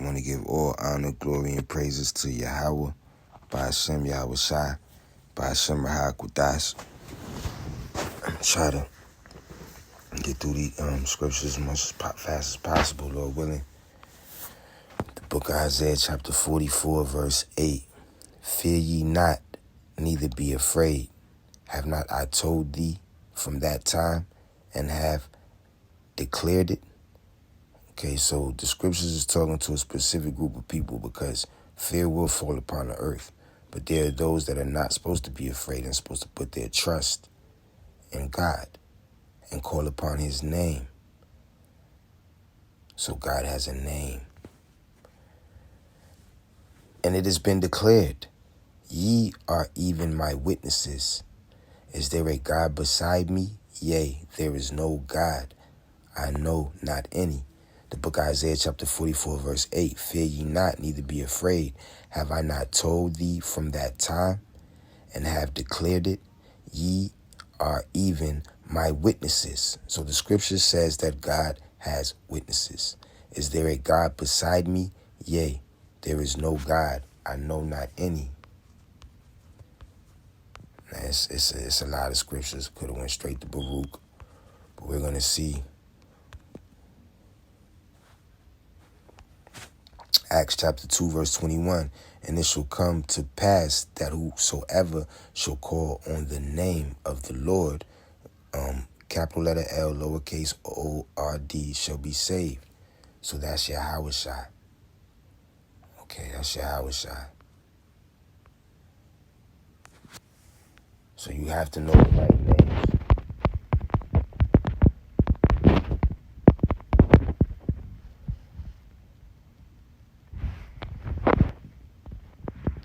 I want to give all honor, glory, and praises to Yahweh, by Hashem Yahweh Shai, by Hashem Rahak. Try to get through the scriptures as much as fast as possible, Lord willing. The book of Isaiah, chapter 44, verse 8. Fear ye not, neither be afraid. Have not I told thee from that time, and have declared it? Okay, so the scriptures is talking to a specific group of people because fear will fall upon the earth. But there are those that are not supposed to be afraid and supposed to put their trust in God and call upon his name. So God has a name. And it has been declared, ye are even my witnesses. Is there a God beside me? Yea, there is no God. I know not any. The book of Isaiah chapter 44 verse 8. Fear ye not, neither be afraid. Have I not told thee from that time, and have declared it? Ye are even my witnesses. So the scripture says that God has witnesses. Is there a God beside me? Yea, there is no God. I know not any. Now, it's a lot of scriptures. Could have went straight to Baruch, but we're going to see Acts chapter 2 verse 21. And it shall come to pass that whosoever shall call on the name of the Lord, capital letter L, lowercase O-R-D, shall be saved. So that's Yahweh Shai. Okay, that's Yahweh Shai. So you have to know the right names.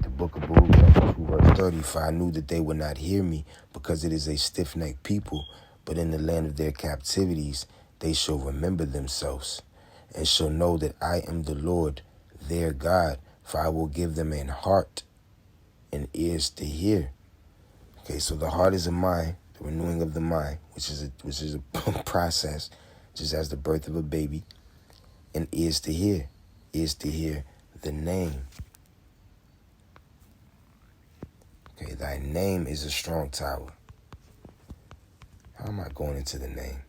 The book of Baruch, chapter 2, verse 30. For I knew that they would not hear me, because it is a stiff-necked people. But in the land of their captivities they shall remember themselves, and shall know that I am the Lord their God. For I will give them an heart and ears to hear. Okay, so the heart is a mind, the renewing of the mind, which is a process, just as the birth of a baby, and ears to hear the name. Okay, thy name is a strong tower. How am I going into the name?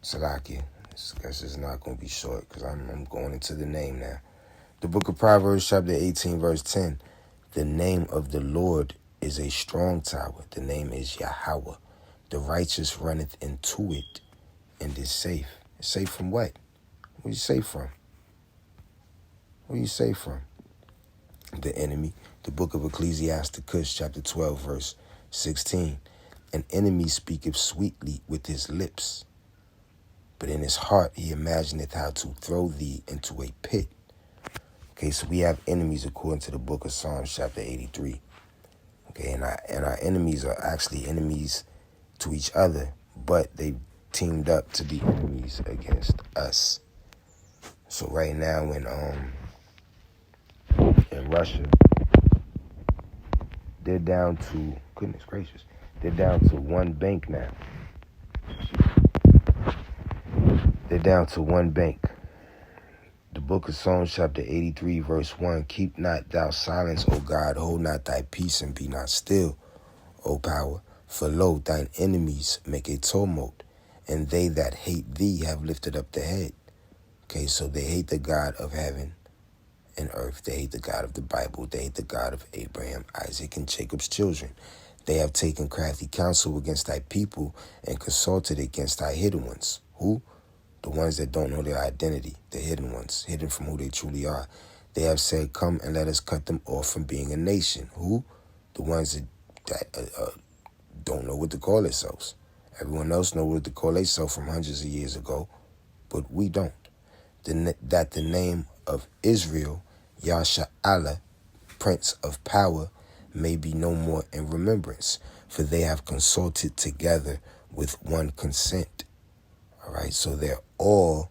Salakia. This guess is not going to be short because I'm going into the name now. The book of Proverbs, chapter 18, verse 10. The name of the Lord is a strong tower. The name is Yahweh. The righteous runneth into it and is safe. Safe from what? What are you safe from? What are you safe from? The enemy. The book of Ecclesiasticus, chapter 12, verse 16. An enemy speaketh sweetly with his lips, but in his heart he imagineth how to throw thee into a pit. Okay, so we have enemies according to the book of Psalms, chapter 83. Okay, and our enemies are actually enemies to each other, but they teamed up to be enemies against us. So right now in Russia, they're down to, goodness gracious, they're down to one bank now. They're down to one bank. The book of Psalms, chapter 83, verse 1. Keep not thou silence, O God, hold not thy peace, and be not still, O power. For lo, thine enemies make a tumult, and they that hate thee have lifted up the head. Okay, so they hate the God of heaven and earth. They hate the God of the Bible. They hate the God of Abraham, Isaac, and Jacob's children. They have taken crafty counsel against thy people and consulted against thy hidden ones. Who? The ones that don't know their identity, the hidden ones, hidden from who they truly are. They have said, come and let us cut them off from being a nation. Who? The ones that don't know what to call themselves. Everyone else knows what to call themselves from hundreds of years ago, but we don't. That the name of Israel, Yasha'Allah, Prince of Power, may be no more in remembrance, for they have consulted together with one consent. All right, so they're all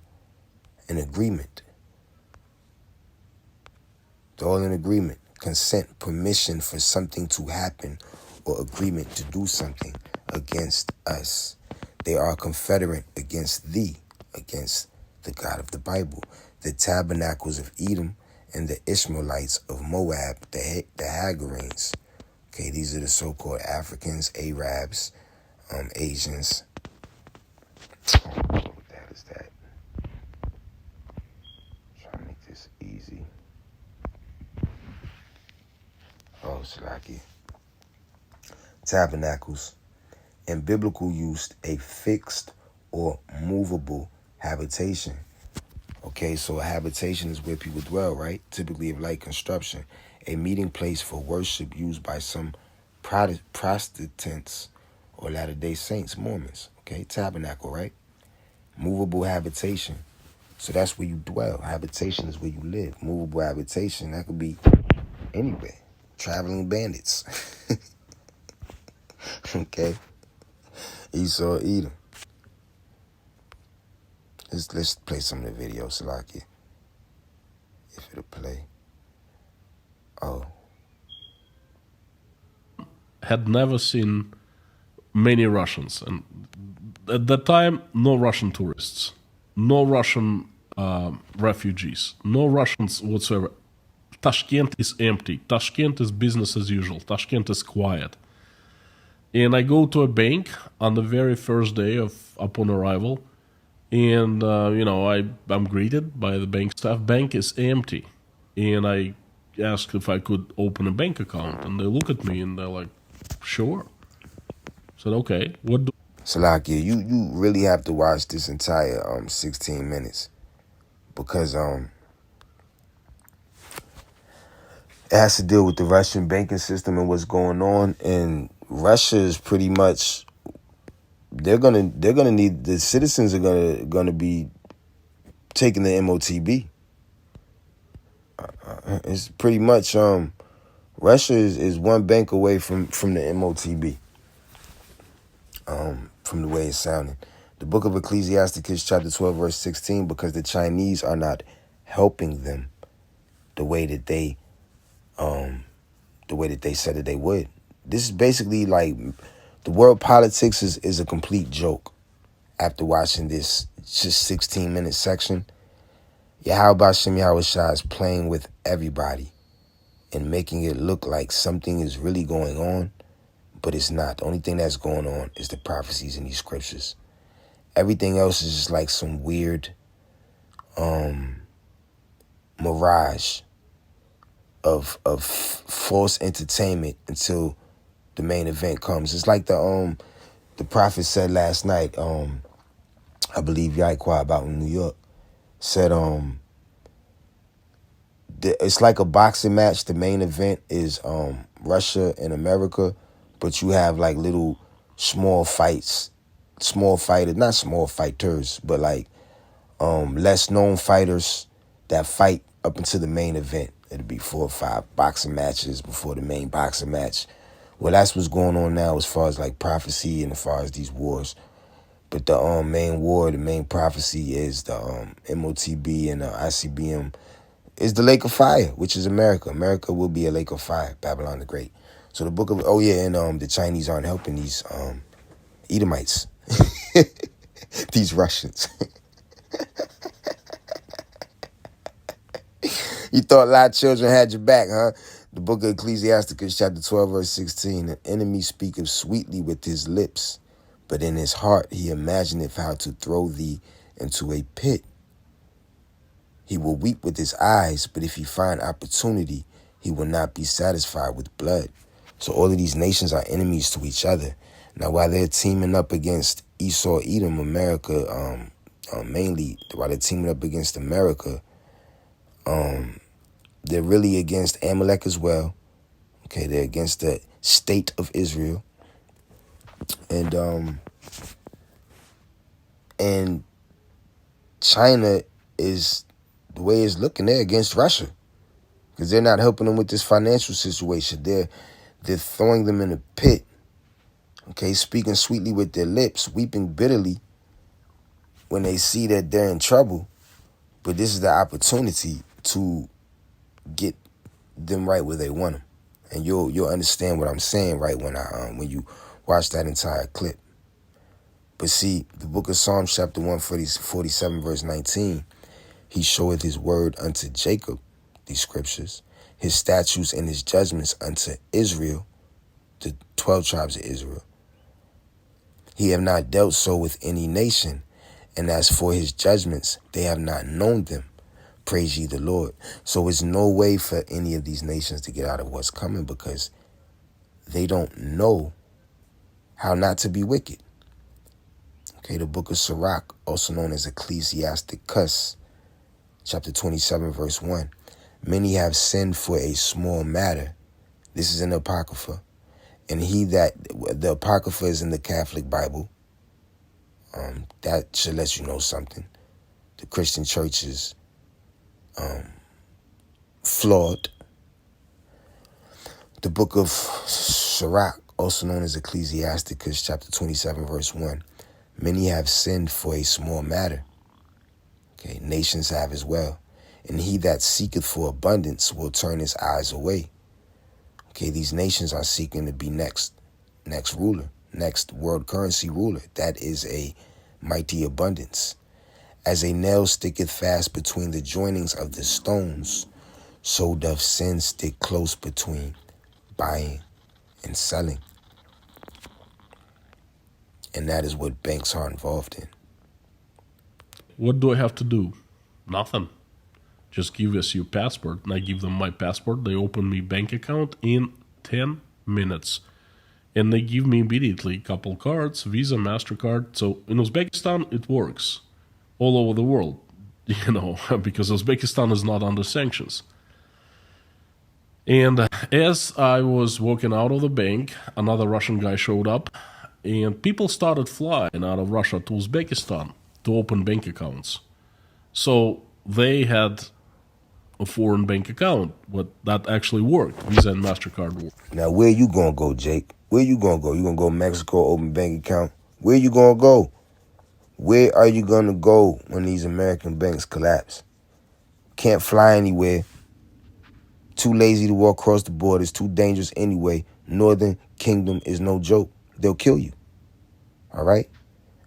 in agreement. They're all in agreement. Consent, permission for something to happen, or agreement to do something against us. They are confederate against thee, against the God of the Bible. The tabernacles of Edom and the Ishmaelites of Moab, the Hagarenes. Okay, these are the so-called Africans, Arabs, Asians. What the hell is that? Trying to make this easy. Oh, Salaki. Tabernacles. In biblical use, a fixed or movable habitation. Okay, so a habitation is where people dwell, right? Typically of light construction. A meeting place for worship used by some Protestants or Latter-day Saints, Mormons. Okay, tabernacle, right? Movable habitation. So that's where you dwell. Habitation is where you live. Movable habitation, that could be anywhere. Traveling bandits. Okay. Esau, Edom. Let's play some of the video, Salakia. If it'll play. Oh. Had never seen many Russians. And at that time, no Russian tourists, no Russian refugees, no Russians whatsoever. Tashkent is empty. Tashkent is business as usual. Tashkent is quiet. And I go to a bank on the very first day upon arrival, and I'm greeted by the bank staff. Bank is empty, and I ask if I could open a bank account, and they look at me and they're like, "Sure." I said, "Okay, what do?" Salakia, you really have to watch this entire 16 minutes because it has to deal with the Russian banking system and what's going on. And Russia is pretty much they're gonna need, the citizens are gonna be taking the MOTB. It's pretty much Russia is one bank away from the MOTB. From the way it's sounding. The book of Ecclesiasticus chapter 12 verse 16, because the Chinese are not helping them the way that they said that they would. This is basically like the world politics is a complete joke. After watching this just 16-minute section, Yahweh Shem Yahushua is playing with everybody and making it look like something is really going on, but it's not. The only thing that's going on is the prophecies in these scriptures. Everything else is just like some weird mirage of false entertainment until the main event comes. It's like the prophet said last night, I believe Yahweh about in New York, said it's like a boxing match. The main event is Russia and America, but you have like little small fighters, not small fighters, but like less known fighters that fight up until the main event. It'll be 4 or 5 boxing matches before the main boxing match. Well, that's what's going on now as far as like prophecy and as far as these wars. But the main war, the main prophecy is the MOTB and the ICBM is the lake of fire, which is America. America will be a lake of fire, Babylon the Great. So the book of, and the Chinese aren't helping these Edomites, these Russians. You thought a lot of children had your back, huh? The book of Ecclesiasticus chapter 12 verse 16, an enemy speaketh sweetly with his lips, but in his heart he imagineth how to throw thee into a pit. He will weep with his eyes, but if he find opportunity, he will not be satisfied with blood. So all of these nations are enemies to each other. Now, while they're teaming up against Esau, Edom, America, mainly while they're teaming up against America, they're really against Amalek as well. Okay, they're against the state of Israel. And China is, the way it's looking, they're against Russia because they're not helping them with this financial situation. They're throwing them in a pit. Okay, speaking sweetly with their lips, weeping bitterly when they see that they're in trouble. But this is the opportunity to get them right where they want them, and you'll understand what I'm saying right when you watch that entire clip. But see, the book of Psalms chapter 147 verse 19, he showeth his word unto Jacob, these scriptures, his statutes and his judgments unto Israel, the 12 tribes of Israel. He have not dealt so with any nation, and as for his judgments, they have not known them. Praise ye the Lord. So it's no way for any of these nations to get out of what's coming because they don't know how not to be wicked. Okay, the book of Sirach, also known as Ecclesiasticus, chapter 27, verse 1. Many have sinned for a small matter. This is in the Apocrypha. And the Apocrypha is in the Catholic Bible. That should let you know something. The Christian church is flawed. The book of Sirach, also known as Ecclesiasticus, chapter 27, verse 1. Many have sinned for a small matter. Okay, nations have as well. And he that seeketh for abundance will turn his eyes away. Okay, these nations are seeking to be next ruler, next world currency ruler. That is a mighty abundance. As a nail sticketh fast between the joinings of the stones, so doth sin stick close between buying and selling. And that is what banks are involved in. What do I have to do? Nothing. Just give us your passport, and I give them my passport. They open me bank account in 10 minutes. And they give me immediately a couple cards, Visa, MasterCard. So in Uzbekistan, it works all over the world, because Uzbekistan is not under sanctions. And as I was walking out of the bank, another Russian guy showed up, and people started flying out of Russia to Uzbekistan to open bank accounts. So they had a foreign bank account, but that actually worked. Visa and MasterCard worked. Now, where you gonna go, Jake? Where you gonna go? You gonna go to Mexico, open bank account? Where you gonna go? Where are you gonna go when these American banks collapse? Can't fly anywhere. Too lazy to walk across the border. It's too dangerous anyway. Northern Kingdom is no joke. They'll kill you. All right?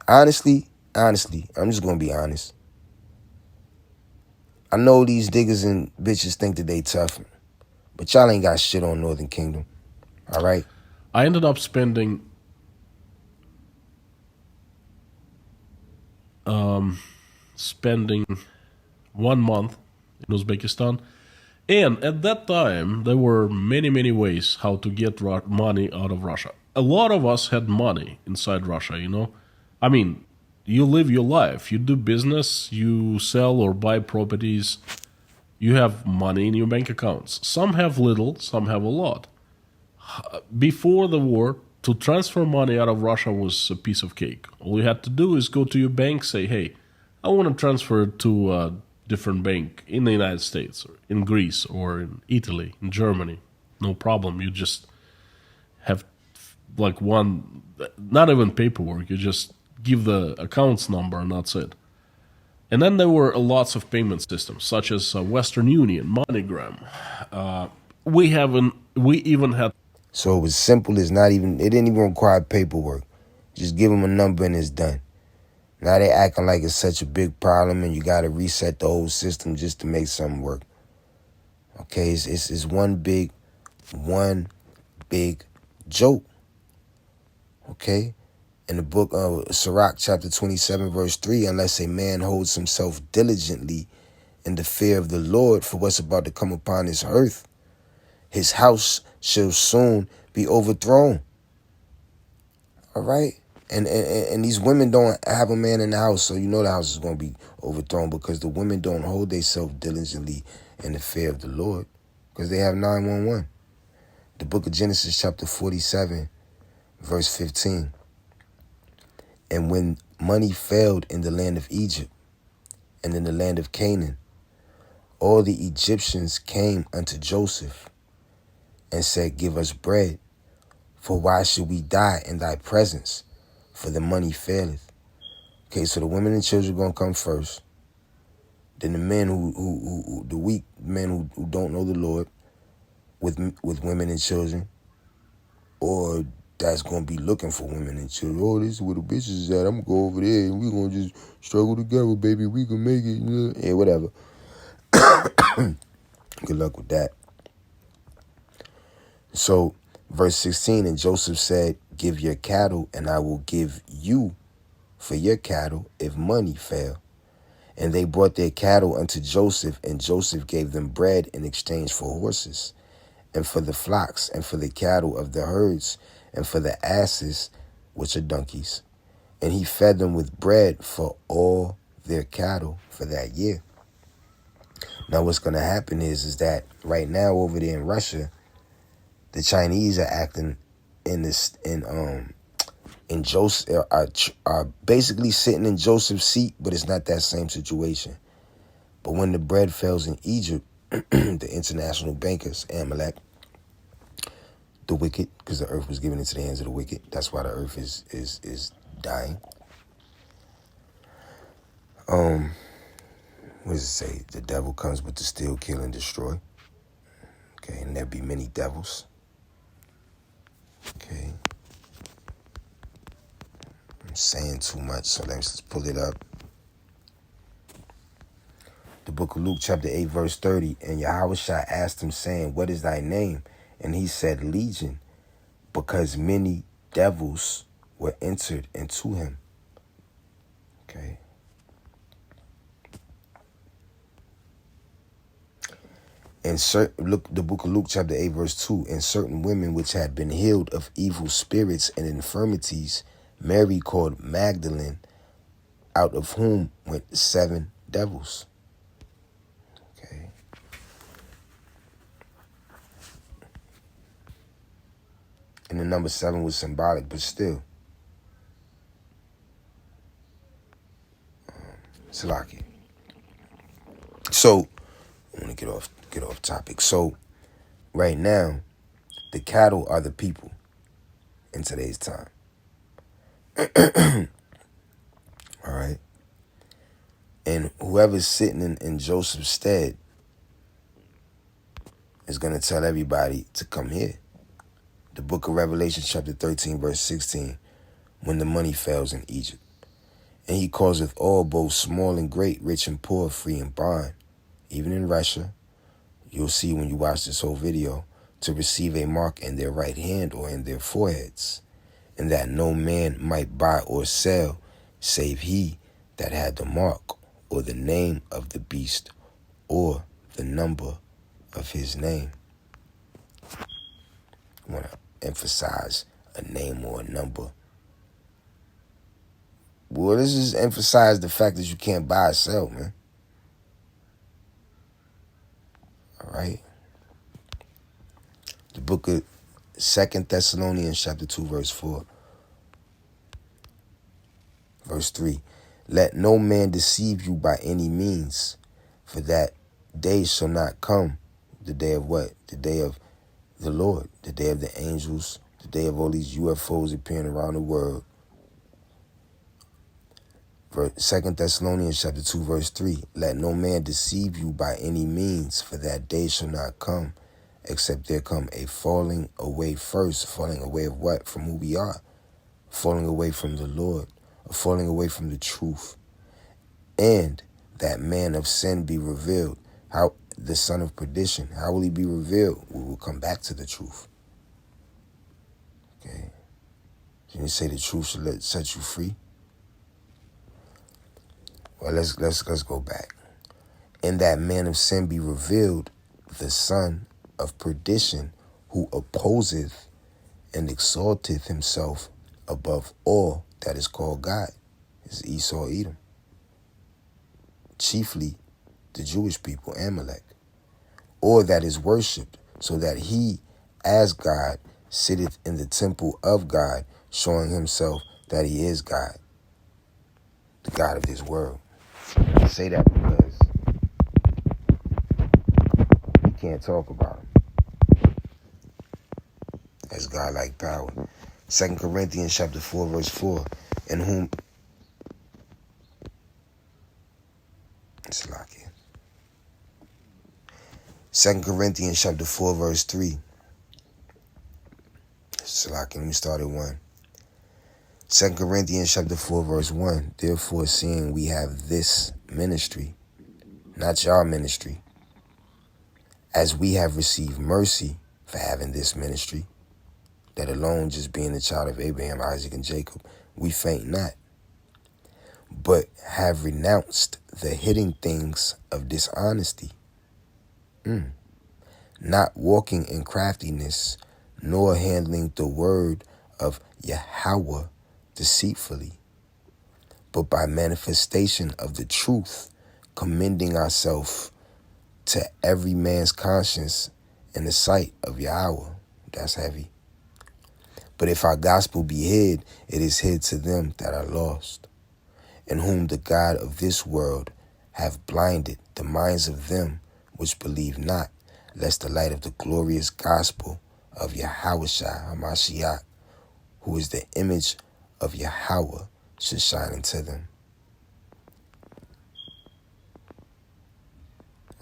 Honestly, I'm just gonna be honest. I know these diggers and bitches think that they tough, but y'all ain't got shit on Northern Kingdom. All right? I ended up spending 1 month in Uzbekistan. And at that time, there were many, many ways how to get money out of Russia. A lot of us had money inside Russia, I mean, you live your life. You do business, you sell or buy properties. You have money in your bank accounts. Some have little, some have a lot. Before the war, to transfer money out of Russia was a piece of cake. All you had to do is go to your bank, say, hey, I want to transfer it to a different bank in the United States, or in Greece, or in Italy, in Germany. No problem. You just have not even paperwork. You just give the accounts number and that's it. And then there were lots of payment systems, such as Western Union, MoneyGram. We even had. So it was simple. It didn't even require paperwork. Just give them a number and it's done. Now they acting like it's such a big problem and you got to reset the whole system just to make something work. Okay, it's one big joke. Okay? In the book of Sirach, chapter 27, verse 3, unless a man holds himself diligently in the fear of the Lord for what's about to come upon his earth, his house shall soon be overthrown. All right? And these women don't have a man in the house, so you know the house is going to be overthrown because the women don't hold themselves diligently in the fear of the Lord because they have 911. The book of Genesis, chapter 47, verse 15. And when money failed in the land of Egypt and in the land of Canaan, all the Egyptians came unto Joseph and said, give us bread, for why should we die in thy presence? For the money faileth. Okay, so the women and children are going to come first. Then the men the weak men who don't know the Lord with women and children, or that's gonna be looking for women and shit. Oh, this is where the bitches is at. I'm gonna go over there and we gonna just struggle together, baby. We can make it. Yeah, whatever. Good luck with that. So, verse 16, and Joseph said, give your cattle, and I will give you for your cattle if money fail. And they brought their cattle unto Joseph, and Joseph gave them bread in exchange for horses, and for the flocks, and for the cattle of the herds, and for the asses, which are donkeys. And he fed them with bread for all their cattle for that year. Now what's going to happen is that right now over there in Russia, the Chinese are acting in Joseph, are basically sitting in Joseph's seat, but it's not that same situation. But when the bread fails in Egypt, the international bankers, Amalek, the wicked, because the earth was given into the hands of the wicked. That's why the earth is dying. What does it say? The devil comes but to steal, kill, and destroy. Okay, and there be many devils. Okay. I'm saying too much, so let's pull it up. The book of Luke, chapter 8, verse 30. And Yahushua asked him, saying, what is thy name? And he said, Legion, because many devils were entered into him. Okay. And look, the book of Luke, chapter 8, verse 2. And certain women which had been healed of evil spirits and infirmities, Mary called Magdalene, out of whom went 7 devils. Okay. And the number 7 was symbolic, but still. Salaki. So, I want to get off topic. So, right now, the cattle are the people in today's time. All right. And whoever's sitting in Joseph's stead is going to tell everybody to come here. The book of Revelation, chapter 13, verse 16, when the money fails in Egypt. And he causeth all, both small and great, rich and poor, free and bond, even in Russia. You'll see when you watch this whole video, to receive a mark in their right hand or in their foreheads, and that no man might buy or sell, save he that had the mark, or the name of the beast, or the number of his name. I want to emphasize a name or a number. Well, this just emphasize the fact that you can't buy or sell, man. All right. The book of 2 Thessalonians, chapter 2, verse 4. Verse 3. Let no man deceive you by any means, for that day shall not come. The day of what? The day of the Lord, the day of the angels, the day of all these UFOs appearing around the world. 2 Thessalonians chapter 2, verse 3. Let no man deceive you by any means, for that day shall not come, except there come a falling away first. Falling away of what? From who we are. Falling away from the Lord. Or falling away from the truth. And that man of sin be revealed. How? The son of perdition. How will he be revealed? We will come back to the truth. Okay. Can you say the truth should set you free? Well, let's go back. And that man of sin be revealed, the son of perdition, who opposeth and exalteth himself above all that is called God. Is Esau, Edom. Chiefly the Jewish people, Amalek. Or that is worshipped, so that he, as God, sitteth in the temple of God, showing himself that he is God, the God of this world. I say that because you can't talk about him as God-like power. 2 Corinthians chapter 4, verse 4, in whom it's locked in. 2 Corinthians chapter 4, verse 3. Salaki, let me start at 1. 2 Corinthians chapter 4, verse 1. Therefore, seeing we have this ministry, not your ministry, as we have received mercy for having this ministry, that alone just being the child of Abraham, Isaac, and Jacob, we faint not, but have renounced the hidden things of dishonesty, not walking in craftiness, nor handling the word of Yahweh deceitfully, but by manifestation of the truth, commending ourselves to every man's conscience in the sight of Yahweh. That's heavy. But if our gospel be hid, it is hid to them that are lost, in whom the God of this world have blinded the minds of them which believe not, lest the light of the glorious gospel of Yahushua HaMashiach, who is the image of Yahweh, should shine into them.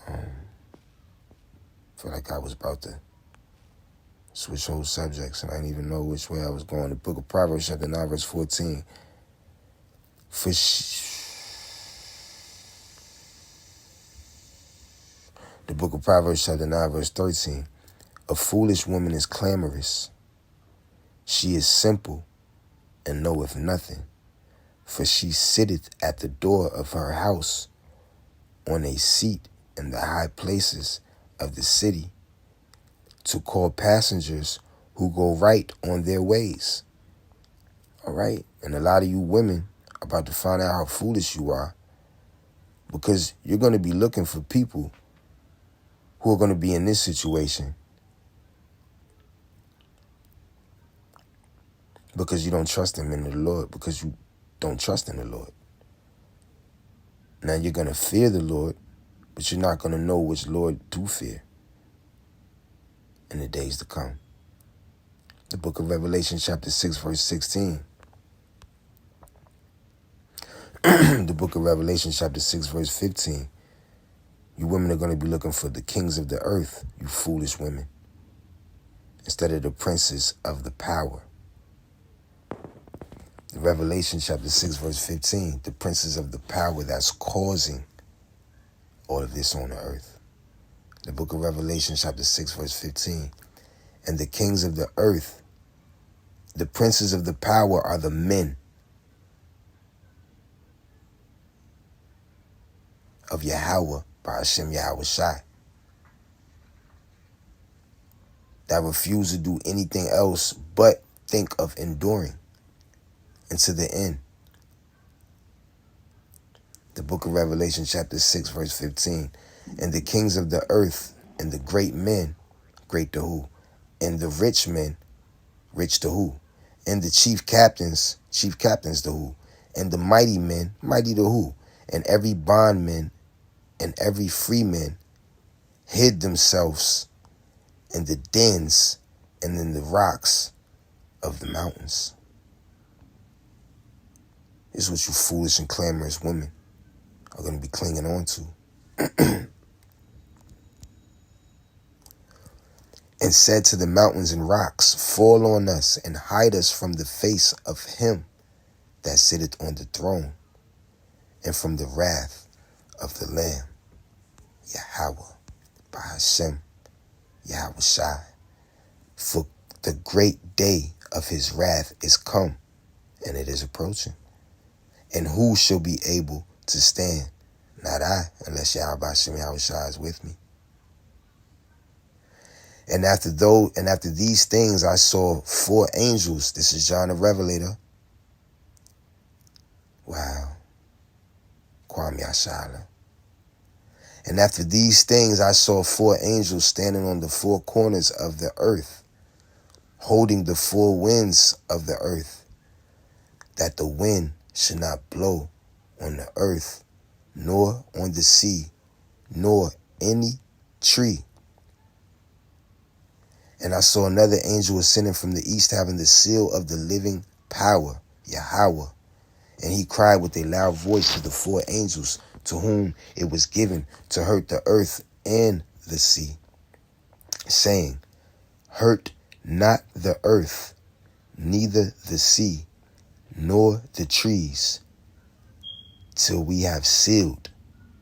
I feel like I was about to switch whole subjects, and I didn't even know which way I was going. The book of Proverbs, chapter 9, verse 14. The book of Proverbs, chapter 9, verse 13. A foolish woman is clamorous. She is simple and knoweth nothing. For she sitteth at the door of her house on a seat in the high places of the city, to call passengers who go right on their ways. All right? And a lot of you women are about to find out how foolish you are, because you're going to be looking for people who are going to be in this situation because you don't trust them in the Lord, because you don't trust in the Lord. Now you're going to fear the Lord, but you're not going to know which Lord to fear in the days to come. The book of Revelation, chapter 6, verse 16. The book of Revelation, chapter 6, verse 15. You women are going to be looking for the kings of the earth, you foolish women, instead of the princes of the power. Revelation chapter 6, verse 15, the princes of the power that's causing all of this on the earth. The book of Revelation chapter 6, verse 15, and the kings of the earth, the princes of the power are the men of Yahweh by Hashem Yahweh Shai, that refuse to do anything else but think of enduring into the end. The book of Revelation chapter 6, verse 15. And the kings of the earth, and the great men, great to who? And the rich men, rich to who? And the chief captains to who? And the mighty men, mighty to who? And every bondman and every freeman hid themselves in the dens and in the rocks of the mountains. This is what you foolish and clamorous women are going to be clinging on to. And said to the mountains and rocks, fall on us and hide us from the face of him that sitteth on the throne and from the wrath of the Lamb, Yahweh, by Hashem, Yahweh Shai. For the great day of his wrath is come, and it is approaching. And who shall be able to stand? Not I, unless Yahweh Hashem Yahweh Shai is with me. And after these things I saw 4 angels. This is John the Revelator. Wow. Kwame Ashala. And after these things I saw 4 angels standing on the 4 corners of the earth, holding the 4 winds of the earth, that the wind should not blow on the earth, nor on the sea, nor any tree. And I saw another angel ascending from the east, having the seal of the living power, Yahweh. And he cried with a loud voice to the 4 angels, to whom it was given to hurt the earth and the sea, saying, hurt not the earth, neither the sea nor the trees, till we have sealed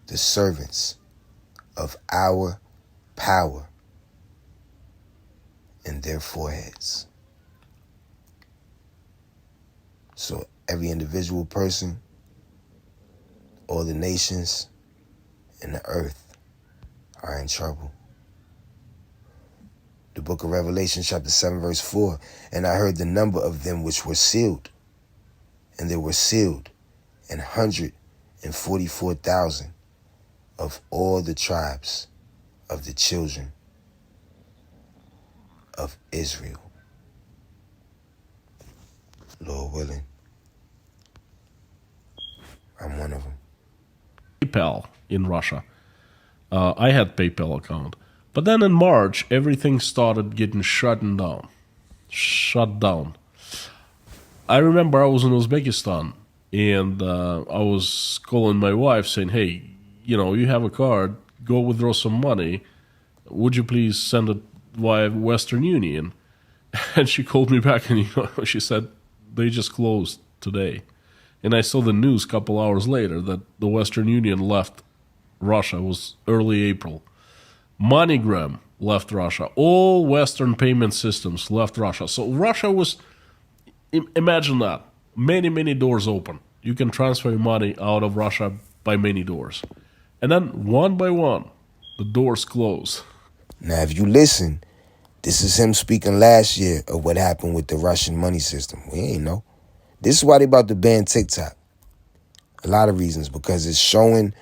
the servants of our power in their foreheads. So every individual person, all the nations in the earth are in trouble. The book of Revelation chapter 7 verse 4, and I heard the number of them which were sealed, and there were sealed 144,000 of all the tribes of the children of Israel. Lord willing, I'm one of them. PayPal in Russia. I had PayPal account. But then in March, everything started getting shut down. I remember I was in Uzbekistan, and I was calling my wife saying, hey, you have a card, go withdraw some money. Would you please send it via Western Union? And she called me back, and she said, they just closed today. And I saw the news a couple hours later that the Western Union left Russia. It was early April. MoneyGram left Russia. All Western payment systems left Russia. So Russia was, imagine that, many, many doors open. You can transfer your money out of Russia by many doors. And then one by one, the doors close. Now, if you listen, this is him speaking last year of what happened with the Russian money system. We ain't know. This is why they about to ban TikTok. A lot of reasons, because it's showing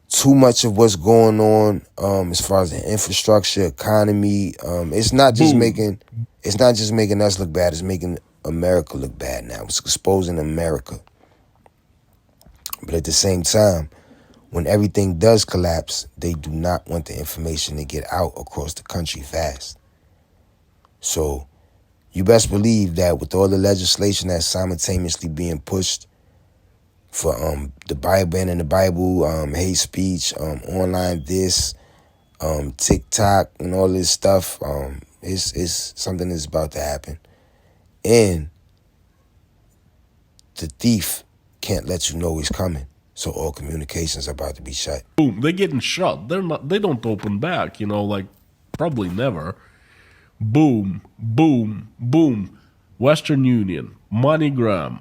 too much of what's going on as far as the infrastructure, economy. It's not just making us look bad. It's making America look bad now. It's exposing America. But at the same time, when everything does collapse, they do not want the information to get out across the country fast. So you best believe that with all the legislation that's simultaneously being pushed for the Bible, banning the Bible, hate speech, online TikTok and all this stuff, it's something that's about to happen. And the thief can't let you know he's coming. So all communications are about to be shut. Boom, they're getting shut. They don't open back, probably never. Boom, boom, boom. Western Union, MoneyGram.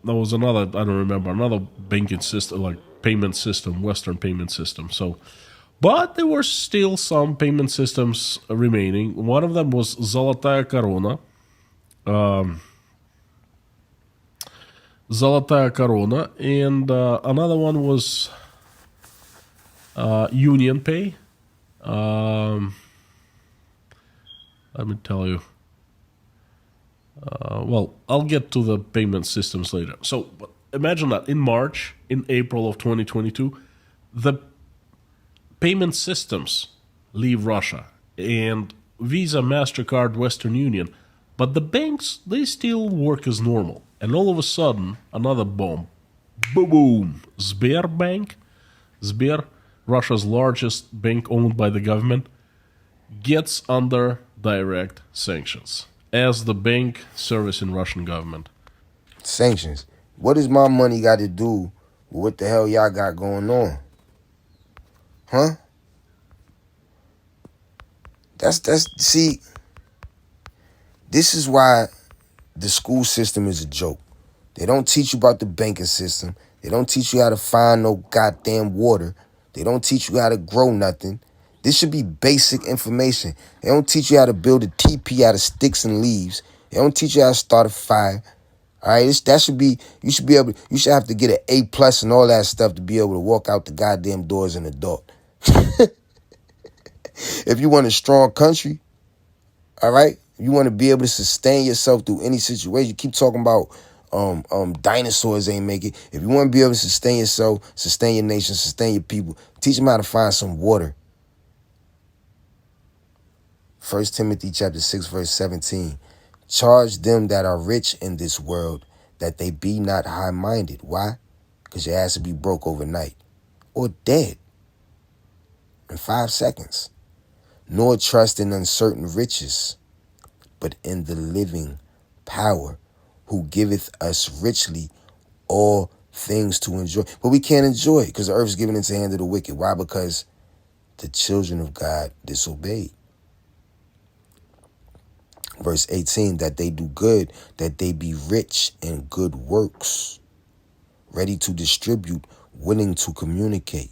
There was another, I don't remember, another banking system, like payment system, Western payment system. So, but there were still some payment systems remaining. One of them was Zolotaya Korona. And another one was Union Pay. Let me tell you. Well, I'll get to the payment systems later. So imagine that in April of 2022, the payment systems leave Russia, and Visa, MasterCard, Western Union, but the banks, they still work as normal. And all of a sudden, another bomb. Boom! Sberbank, Russia's largest bank owned by the government, gets under direct sanctions as the bank servicing Russian government. Sanctions. What does my money got to do with what the hell y'all got going on? Huh? See, this is why the school system is a joke. They don't teach you about the banking system. They don't teach you how to find no goddamn water. They don't teach you how to grow nothing. This should be basic information. They don't teach you how to build a teepee out of sticks and leaves. They don't teach you how to start a fire. All right, you should have to get an A+ and all that stuff to be able to walk out the goddamn doors in the dark. If you want a strong country, all right, you want to be able to sustain yourself through any situation. You keep talking about dinosaurs ain't make it. If you want to be able to sustain yourself, sustain your nation, sustain your people, teach them how to find some water. 1 Timothy chapter 6, verse 17. Charge them that are rich in this world that they be not high-minded. Why? Because your ass will be broke overnight or dead in 5 seconds. Nor trust in uncertain riches, but in the living power, who giveth us richly all things to enjoy. But we can't enjoy it because the earth is given into the hand of the wicked. Why? Because the children of God disobeyed. Verse 18, that they do good, that they be rich in good works, ready to distribute, willing to communicate.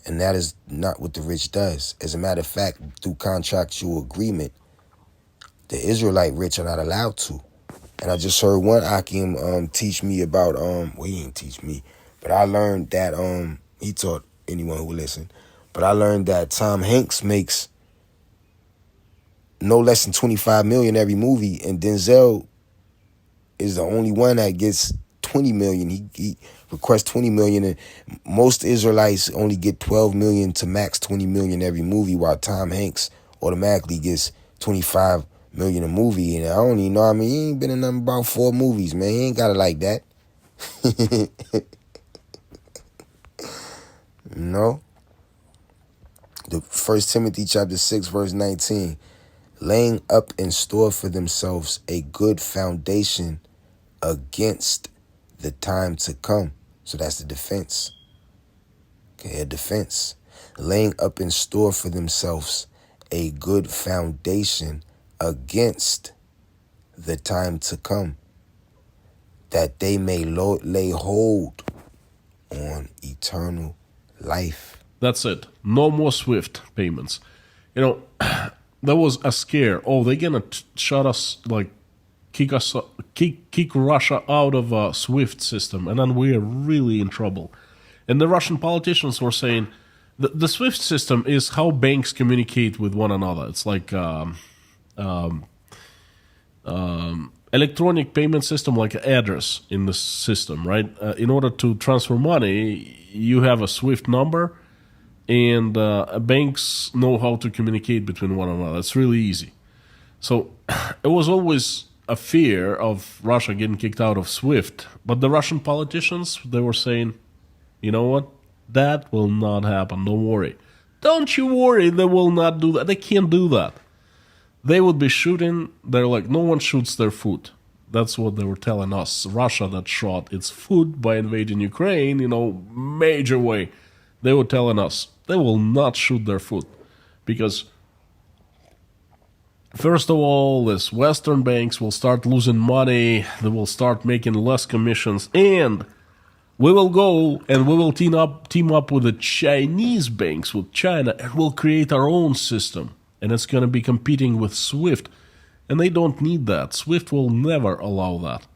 And that is not what the rich does. As a matter of fact, through contractual agreement, the Israelite rich are not allowed to. And I just heard one Akim teach me about, well, he didn't teach me, but I learned that, he taught anyone who would listen, but I learned that Tom Hanks makes no less than 25 million every movie, and Denzel is the only one that gets 20 million. He requests 20 million, and most Israelites only get 12 million to max 20 million every movie, while Tom Hanks automatically gets 25 million a movie. And I don't even know, I mean, he ain't been in nothing about 4 movies, man. He ain't got it like that. No. The 1 Timothy chapter 6, verse 19. Laying up in store for themselves a good foundation against the time to come. So that's the defense. Okay, a defense. Laying up in store for themselves a good foundation against the time to come, that they may lay hold on eternal life. That's it. No more SWIFT payments. You know, there was a scare. Oh, they're gonna shut us, like kick Russia out of a SWIFT system, and then we're really in trouble. And the Russian politicians were saying the SWIFT system is how banks communicate with one another. It's like electronic payment system, like an address in the system, right? In order to transfer money, you have a SWIFT number, and banks know how to communicate between one another. It's really easy. So it was always a fear of Russia getting kicked out of SWIFT. But the Russian politicians, they were saying, you know what? That will not happen. Don't worry. Don't you worry. They will not do that. They can't do that. They would be shooting. They're like, no one shoots their food. That's what they were telling us. Russia that shot its food by invading Ukraine, major way. They were telling us they will not shoot their food because, first of all, these Western banks will start losing money. They will start making less commissions, and we will go and we will team up with the Chinese banks, with China, and we'll create our own system. And it's going to be competing with SWIFT. And they don't need that. SWIFT will never allow that.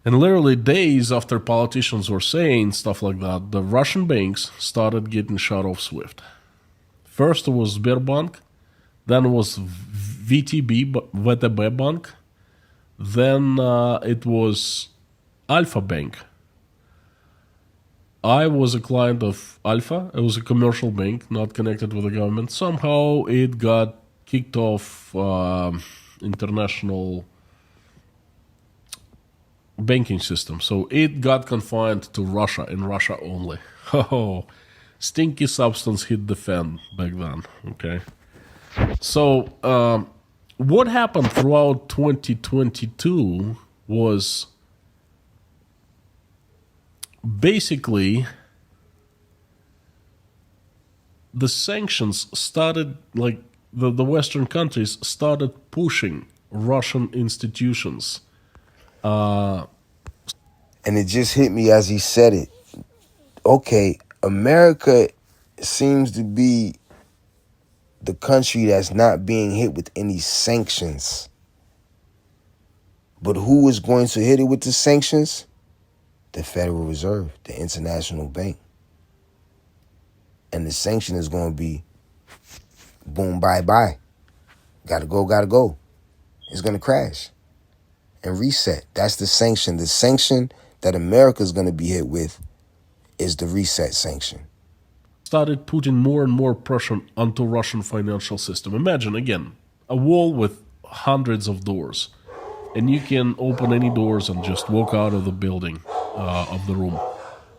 And literally days after politicians were saying stuff like that, the Russian banks started getting shut off SWIFT. First it was Sberbank, then it was VTB Bank, then it was Alpha Bank. I was a client of Alpha. It was a commercial bank, not connected with the government. Somehow it got kicked off international banking system. So it got confined to Russia and Russia only. Oh, stinky substance hit the fan back then. Okay. So what happened throughout 2022 was basically the sanctions started, like the Western countries started pushing Russian institutions. And it just hit me as he said it. Okay, America seems to be the country that's not being hit with any sanctions. But who is going to hit it with the sanctions? The Federal Reserve, the international bank. And the sanction is going to be boom, bye-bye. Gotta go. It's going to crash and reset. That's the sanction. The sanction that America is going to be hit with is the reset sanction. Started putting more and more pressure onto Russian financial system. Imagine, again, a wall with hundreds of doors. And you can open any doors and just walk out of the building, of the room.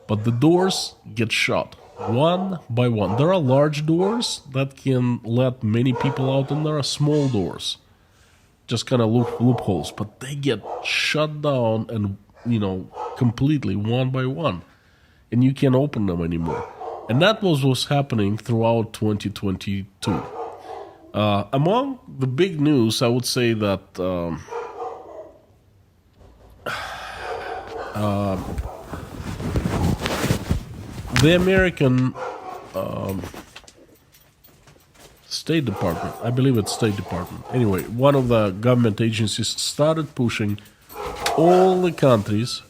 But the doors get shut one by one. There are large doors that can let many people out, and there are small doors. just kind of loopholes, but they get shut down and, completely one by one, and you can't open them anymore. And that was what's happening throughout 2022. Among the big news, I would say that the American State Department, I believe it's State Department. Anyway, one of the government agencies started pushing all the countries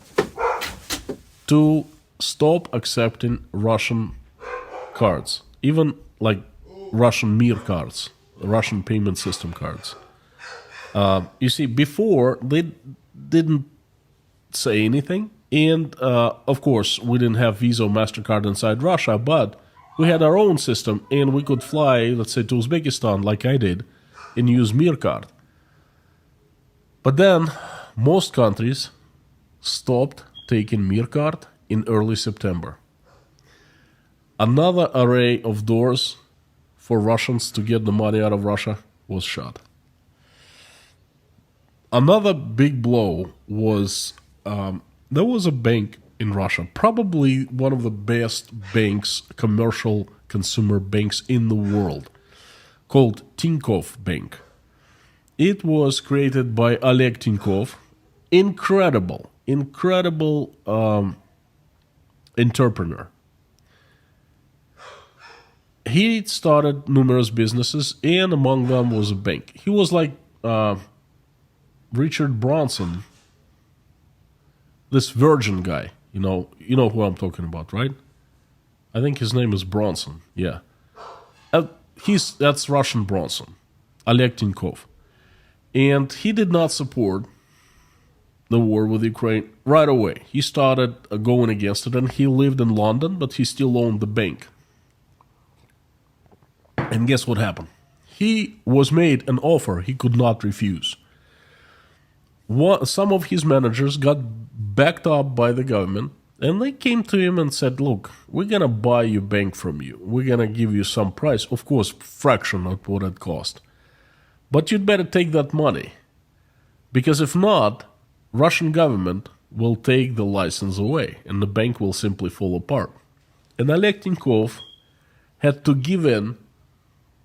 to stop accepting Russian cards, even like Russian Mir cards, Russian payment system cards. You see, before they didn't say anything, and of course we didn't have Visa or MasterCard inside Russia, but we had our own system, and we could fly, let's say, to Uzbekistan, like I did, and use Mir card. But then most countries stopped taking Mir card in early September. Another array of doors for Russians to get the money out of Russia was shut. Another big blow was there was a bank in Russia, probably one of the best banks, commercial consumer banks in the world, called Tinkoff Bank. It was created by Oleg Tinkoff, incredible entrepreneur. He started numerous businesses, and among them was a bank. He was like Richard Branson, this Virgin guy. You know who I'm talking about, right? I think his name is Bronson. Yeah, that's Russian Bronson, Oleg Tinkoff, and he did not support the war with Ukraine right away. He started going against it, and he lived in London, but he still owned the bank. And guess what happened? He was made an offer he could not refuse. Some of his managers got backed up by the government, and they came to him and said, look, we're going to buy your bank from you. We're going to give you some price, of course, fraction of what it cost. But you'd better take that money, because if not, Russian government will take the license away, and the bank will simply fall apart. And Oleg Tinkoff had to give in,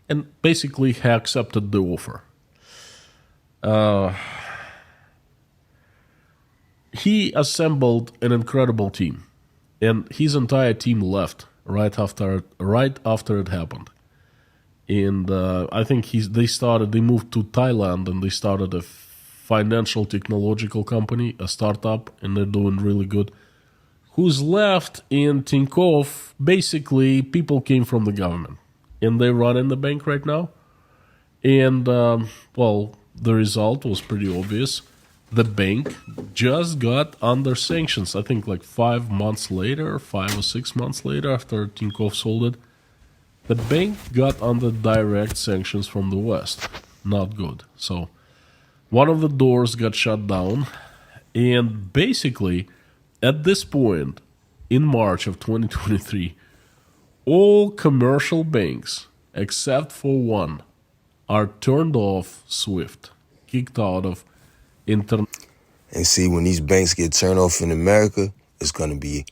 and basically he accepted the offer. He assembled an incredible team, and his entire team left right after it happened. And I think they moved to Thailand, and they started a financial technological company, a startup, and they're doing really good. Who's left in Tinkoff? Basically, people came from the government, and they run in the bank right now. And the result was pretty obvious. The bank just got under sanctions, I think like 5 or 6 months later after Tinkoff sold it. The bank got under direct sanctions from the West. Not good. So one of the doors got shut down, and basically at this point, in March of 2023, all commercial banks, except for one, are turned off SWIFT, kicked out of internet. And see, when these banks get turned off in America, it's going to be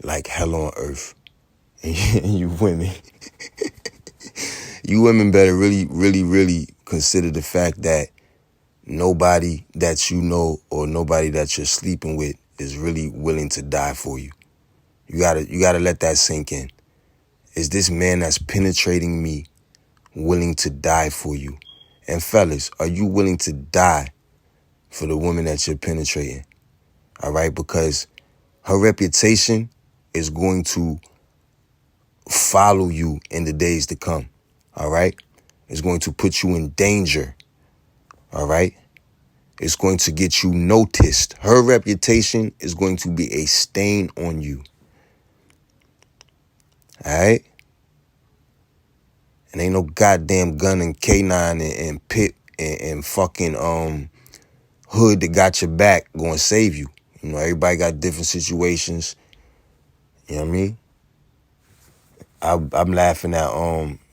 like hell on earth. And you women, you women better really, really, really consider the fact that nobody that you know or nobody that you're sleeping with is really willing to die for you. You gotta let that sink in. Is this man that's penetrating me willing to die for you? And fellas, are you willing to die for the woman that you're penetrating? All right, because her reputation is going to follow you in the days to come. All right, it's going to put you in danger. All right, it's going to get you noticed. Her reputation is going to be a stain on you. All right, and ain't no goddamn gun and K9 and Pip and fucking hood that got your back going to save you. You know, everybody got different situations. You know what I mean? I'm laughing at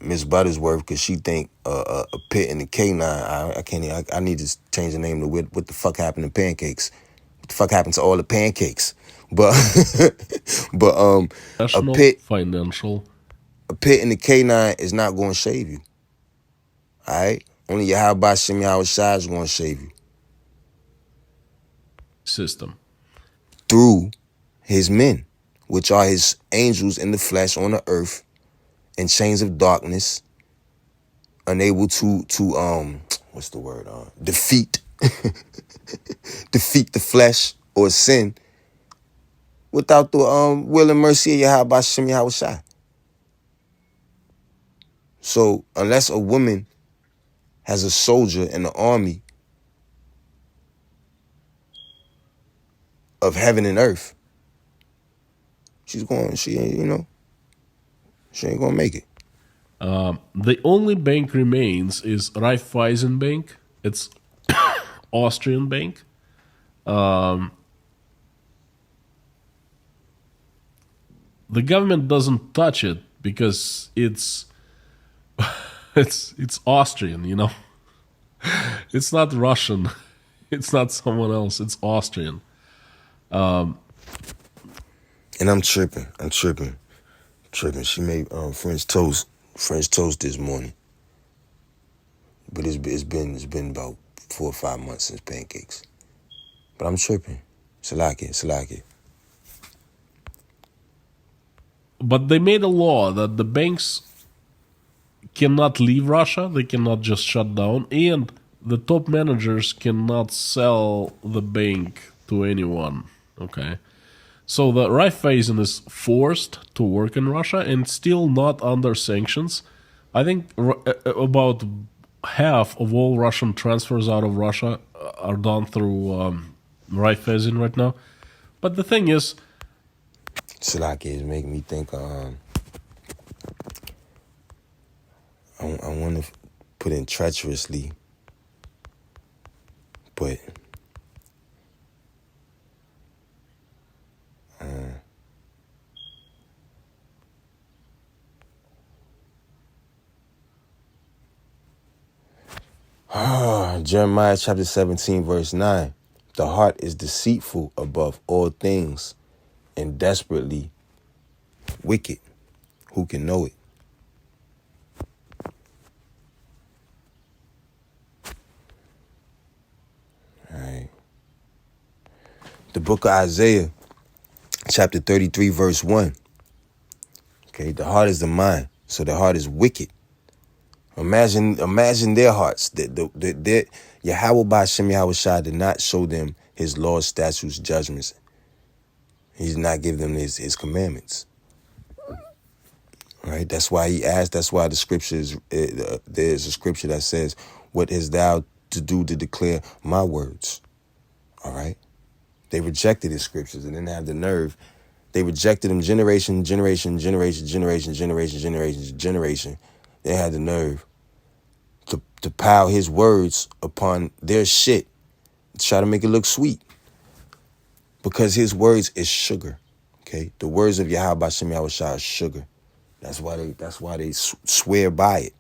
Miss Buttersworth because she think a pit in the K9. I can't. I need to change the name to what the fuck happened to pancakes? What the fuck happened to all the pancakes? But but a National, pit financial. a pit in the K9 is not going to save you. All right, only Yahweh Shem Yahweh Shai is going to save you System. through his men, which are his angels in the flesh on the earth, in chains of darkness, unable to what's the word? Defeat defeat the flesh or sin without the will and mercy of Yahweh Shem Yahweh Shai. So unless a woman has a soldier in the army of heaven and earth, she ain't gonna make it. The only bank remains is Raiffeisen Bank. It's Austrian bank. The government doesn't touch it because it's it's Austrian, you know. It's not Russian. It's not someone else. It's Austrian. And I'm tripping. She made French toast this morning, but it's been about 4 or 5 months since pancakes. But I'm tripping. Salaki. But they made a law that the banks cannot leave Russia. They cannot just shut down, and the top managers cannot sell the bank to anyone. Okay. So the Raiffeisen is forced to work in Russia and still not under sanctions. I think about half of all Russian transfers out of Russia are done through Raiffeisen right now. But the thing is, Salaki is making me think. I want to put in treacherously, but Jeremiah chapter 17 verse 9. The heart is deceitful above all things and desperately wicked. Who can know it? All right. The book of Isaiah chapter 33 verse 1. Okay, the heart is the mind, so the heart is wicked. Imagine their hearts. Their Yahweh Ba'Shem Yahweh Shai did not show them his laws, statutes, judgments. He did not give them his commandments. Right? That's why he asked. That's why the scriptures. There's a scripture that says, "What hast thou to do to declare my words?" All right. They rejected his scriptures and didn't have the nerve. They rejected him generation. They had the nerve to pile his words upon their shit, try to make it look sweet, because his words is sugar. Okay, the words of Yahweh B'Shem Yahweh Shai is sugar. That's why they swear by it.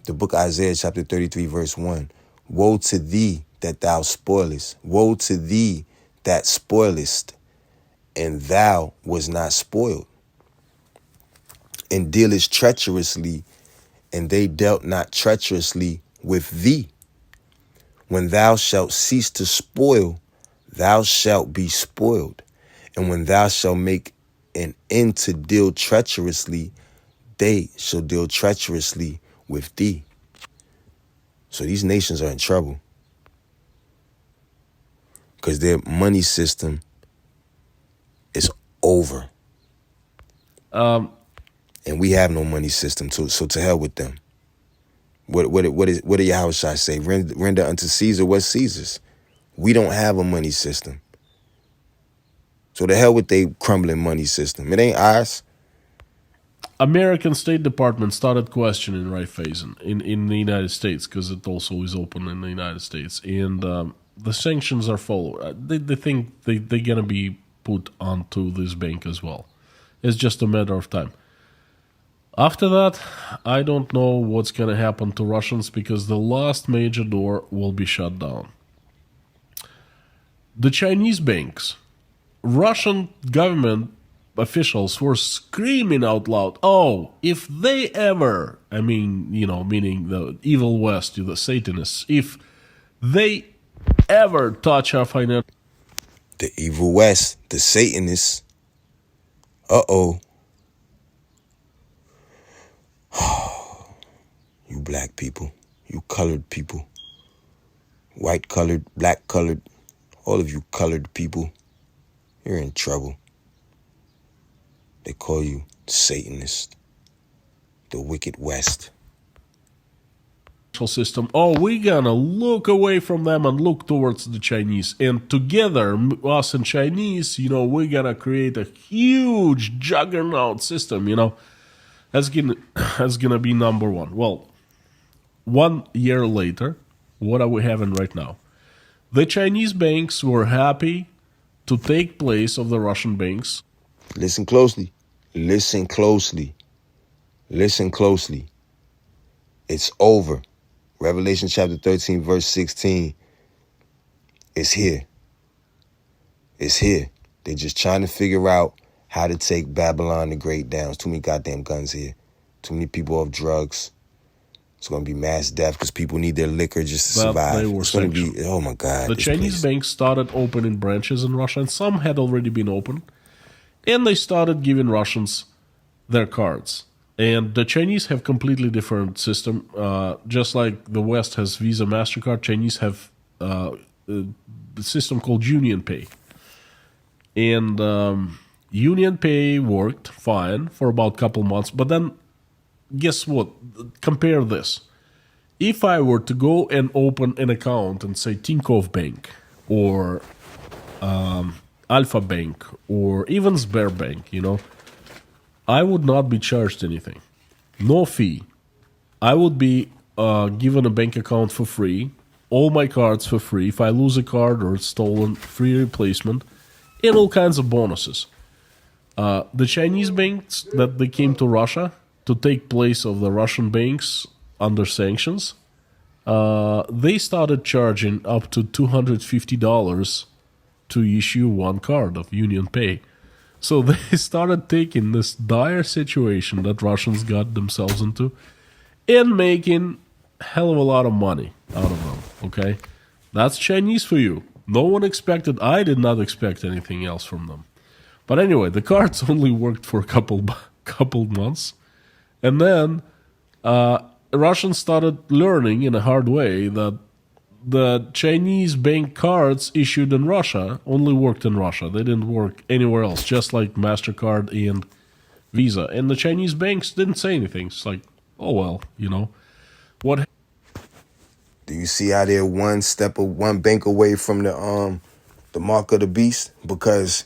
The book of Isaiah chapter 33 verse 1. Woe to thee that thou spoilest. Woe to thee that spoilest, and thou was not spoiled. And dealest treacherously, and they dealt not treacherously with thee. When thou shalt cease to spoil, thou shalt be spoiled. And when thou shalt make an end to deal treacherously, they shall deal treacherously with thee. So these nations are in trouble because their money system is over. And we have no money system, so to hell with them. What did Yahweh Shai say? Render unto Caesar what's Caesar's. We don't have a money system. So to hell with they crumbling money system. It ain't ours. American State Department started questioning Raiffeisen in the United States because it also is open in the United States. And the sanctions are followed. They think they're going to be put onto this bank as well. It's just a matter of time. After that, I don't know what's going to happen to Russians because the last major door will be shut down. The Chinese banks. Russian government officials were screaming out loud, oh, if they ever, meaning the evil West, the Satanists, if they ever touch our financial... The evil West, the Satanists. Uh-oh. You black people, you colored people, white colored, black colored, all of you colored people, you're in trouble. They call you Satanist, the wicked West. System. Oh, we're gonna look away from them and look towards the Chinese, and together, us and Chinese, we're gonna create a huge juggernaut system. That's gonna be number one. Well, 1 year later, what are we having right now? The Chinese banks were happy to take place of the Russian banks. Listen closely. Listen closely. Listen closely. It's over. Revelation chapter 13, verse 16. It's here. It's here. They're just trying to figure out how to take Babylon the Great down. There's too many goddamn guns here. Too many people off drugs. It's going to be mass death because people need their liquor just to survive. It's going to be, oh my God. The Chinese banks started opening branches in Russia, and some had already been opened. And they started giving Russians their cards. And the Chinese have completely different system. Just like the West has Visa, MasterCard, Chinese have a system called Union Pay. And Union Pay worked fine for about a couple months. But then, guess what? Compare this. If I were to go and open an account and say Tinkoff Bank or Alpha Bank or even Sberbank, I would not be charged anything. No fee. I would be given a bank account for free, all my cards for free. If I lose a card or it's stolen, free replacement, and all kinds of bonuses. The Chinese banks that they came to Russia to take place of the Russian banks under sanctions, they started charging up to $250 to issue one card of Union Pay. So they started taking this dire situation that Russians got themselves into and making a hell of a lot of money out of them, okay? That's Chinese for you. No one expected, I did not expect anything else from them. But anyway, the cards only worked for a couple months. And then Russians started learning in a hard way that the Chinese bank cards issued in Russia only worked in Russia. They didn't work anywhere else, just like MasterCard and Visa. And the Chinese banks didn't say anything. It's like, oh, well, what? Do you see how they're one bank away from the mark of the beast? Because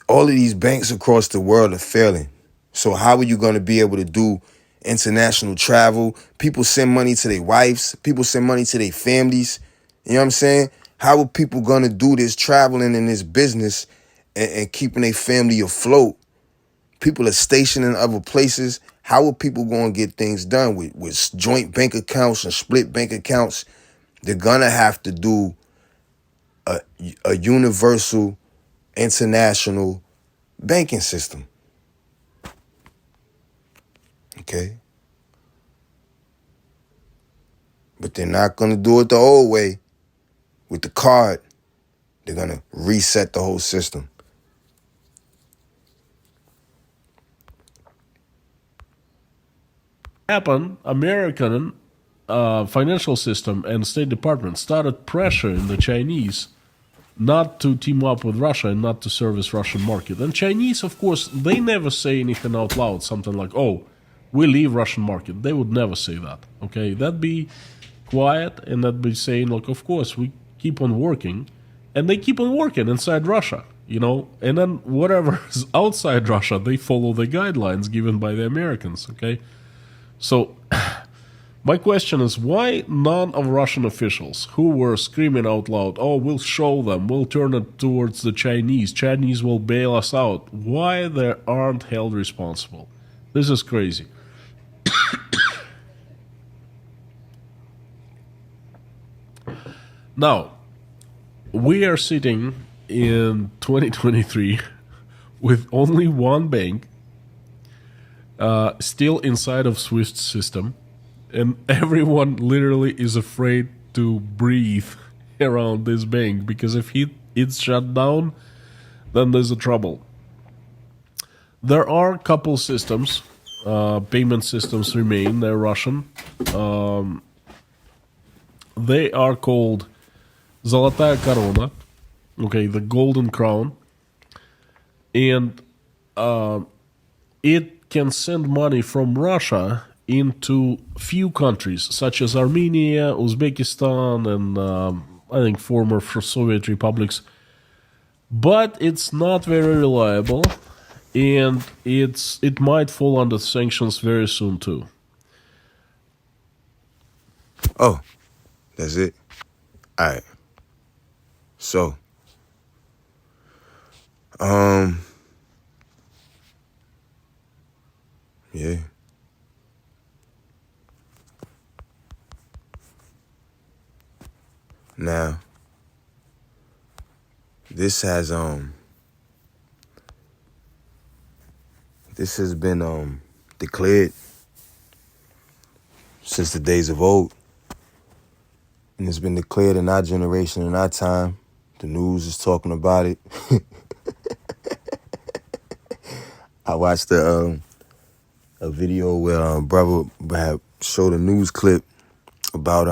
all of these banks across the world are failing. So how are you going to be able to do international travel? People send money to their wives. People send money to their families. You know what I'm saying? How are people going to do this traveling in this business and keeping their family afloat? People are stationed in other places. How are people going to get things done with joint bank accounts and split bank accounts? They're going to have to do a universal international banking system. Okay? But they're not going to do it the old way with the card. They're going to reset the whole system. Happened, American financial system and State Department started pressuring the Chinese not to team up with Russia and not to service Russian market. And Chinese, of course, they never say anything out loud, something like, oh, we leave Russian market. They would never say that, okay? That'd be quiet, and that'd be saying, like, of course, we keep on working. And they keep on working inside Russia, And then whatever is outside Russia, they follow the guidelines given by the Americans, okay? So My question is, why none of Russian officials who were screaming out loud, oh, we'll show them, we'll turn it towards the Chinese will bail us out, why they aren't held responsible? This is crazy. Now, we are sitting in 2023 with only one bank still inside of SWIFT system, and everyone literally is afraid to breathe around this bank, because if it's shut down, then there's a trouble. There are a couple systems, payment systems remain, they're Russian. They are called Zolotaya Korona, okay, the golden crown, and it can send money from Russia into few countries such as Armenia, Uzbekistan, and I think former Soviet republics. But it's not very reliable, and it might fall under sanctions very soon too. Oh, that's it? All right. So, yeah. Now, this has been declared since the days of old, and it's been declared in our generation, in our time. The news is talking about it. I watched a video where brother had showed a news clip about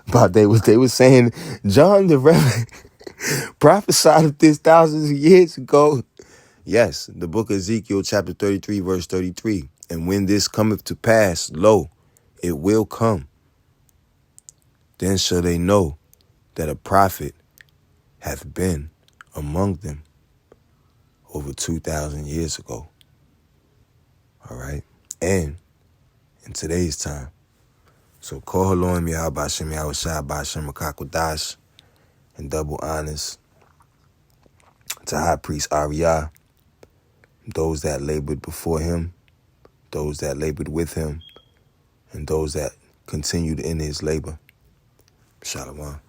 about they was saying John the Reverend prophesied of this thousands of years ago. Yes, the book of Ezekiel chapter 33 verse 33. And when this cometh to pass, lo, it will come. Then shall they know that a prophet hath been among them over 2,000 years ago. All right? And in today's time. So call Haloim Yahabashim Yahushua Bashim Makakodash, and double honors to High Priest Ariah, those that labored before him, those that labored with him, and those that continued in his labor. Shalom.